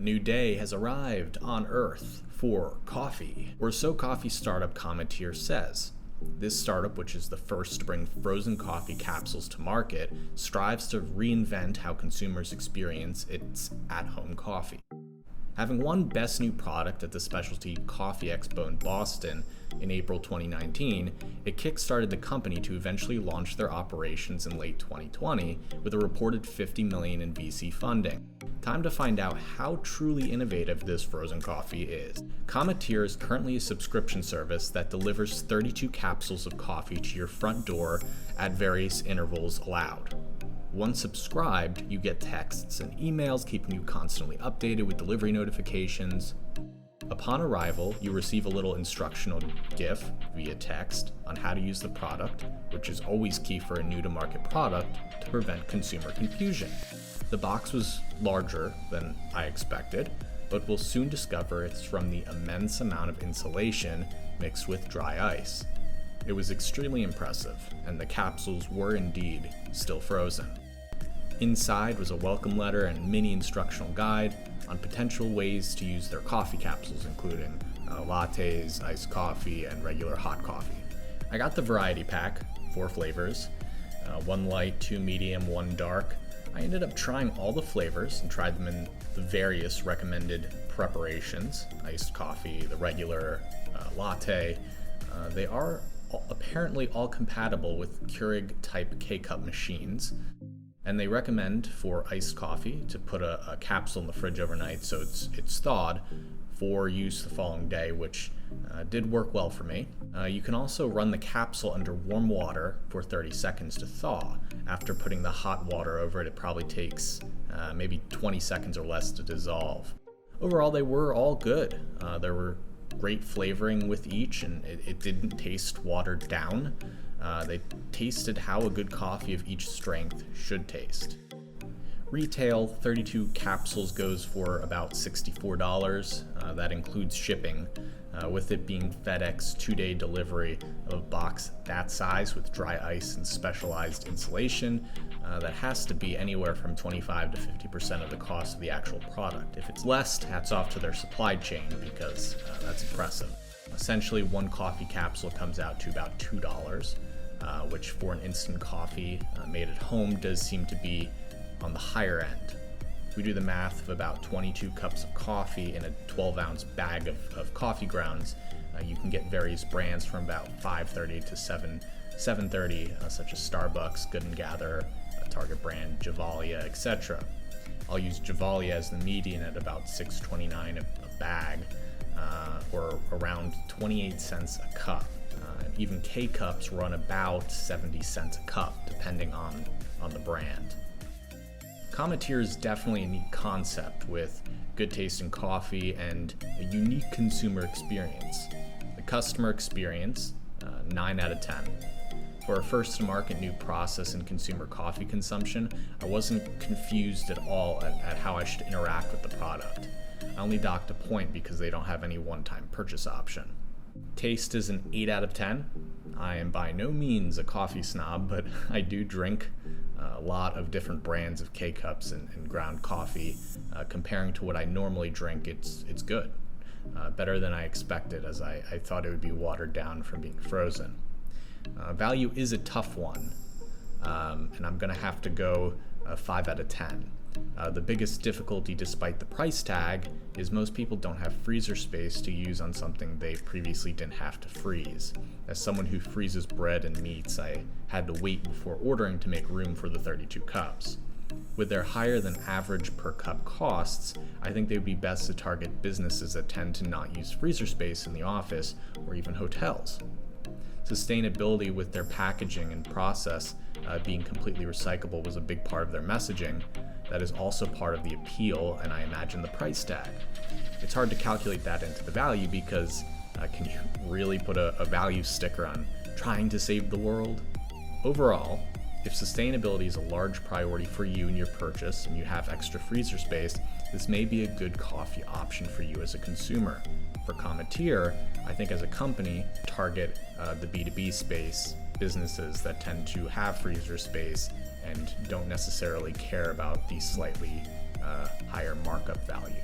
new day has arrived on Earth for coffee, or so coffee startup Cometeer says. This startup, which is the first to bring frozen coffee capsules to market, strives to reinvent how consumers experience its at-home coffee. Having won Best New Product at the Specialty Coffee Expo in Boston in April 2019, it kickstarted the company to eventually launch their operations in late 2020 with a reported $50 million in VC funding. Time to find out how truly innovative this frozen coffee is. Cometeer is currently a subscription service that delivers 32 capsules of coffee to your front door at various intervals allowed. Once subscribed, you get texts and emails keeping you constantly updated with delivery notifications. Upon arrival, you receive a little instructional GIF via text on how to use the product, which is always key for a new-to-market product to prevent consumer confusion. The box was larger than I expected, but we'll soon discover it's from the immense amount of insulation mixed with dry ice. It was extremely impressive, and the capsules were indeed still frozen. Inside was a welcome letter and mini instructional guide on potential ways to use their coffee capsules, including lattes, iced coffee, and regular hot coffee. I got the variety pack, 4 flavors, 1 light, 2 medium, 1 dark. I ended up trying all the flavors and tried them in the various recommended preparations, iced coffee, the regular latte. They are apparently all compatible with Keurig type K-cup machines. And they recommend for iced coffee to put a capsule in the fridge overnight so it's thawed for use the following day, which did work well for me. You can also run the capsule under warm water for 30 seconds to thaw. After putting the hot water over it, it probably takes maybe 20 seconds or less to dissolve. Overall, they were all good. There were great flavoring with each, and it didn't taste watered down. They tasted how a good coffee of each strength should taste. Retail, 32 capsules goes for about $64. That includes shipping, with it being FedEx 2-day delivery of a box that size with dry ice and specialized insulation. That has to be anywhere from 25 to 50% of the cost of the actual product. If it's less, hats off to their supply chain because that's impressive. Essentially, 1 coffee capsule comes out to about $2, which for an instant coffee made at home does seem to be on the higher end. If we do the math of about 22 cups of coffee in a 12-ounce bag of coffee grounds, you can get various brands from about $5.30 to $7.30, such as Starbucks, Good & Gather, Target brand, Javalia, etc. I'll use Javalia as the median at about $6.29 a bag, or around 28 cents a cup. Even K-cups run about 70 cents a cup, depending on the brand. Cometeer is definitely a neat concept with good tasting coffee and a unique consumer experience. The customer experience, 9 out of 10. For a first-to-market new process in consumer coffee consumption, I wasn't confused at all at how I should interact with the product. I only docked a point because they don't have any one-time purchase option. Taste is an 8 out of 10. I am by no means a coffee snob, but I do drink a lot of different brands of K-cups and ground coffee. Comparing to what I normally drink, it's good. Better than I expected, as I thought it would be watered down from being frozen. Value is a tough one, and I'm going to have to go 5 out of 10. The biggest difficulty, despite the price tag, is most people don't have freezer space to use on something they previously didn't have to freeze. As someone who freezes bread and meats, I had to wait before ordering to make room for the 32 cups. With their higher than average per cup costs, I think they would be best to target businesses that tend to not use freezer space in the office or even hotels. Sustainability with their packaging and process being completely recyclable was a big part of their messaging. That is also part of the appeal, and I imagine the price tag. It's hard to calculate that into the value because can you really put a value sticker on trying to save the world? Overall, if sustainability is a large priority for you in your purchase and you have extra freezer space, this may be a good coffee option for you as a consumer. For Cometeer, I think as a company, target the B2B space, businesses that tend to have freezer space and don't necessarily care about the slightly higher markup value.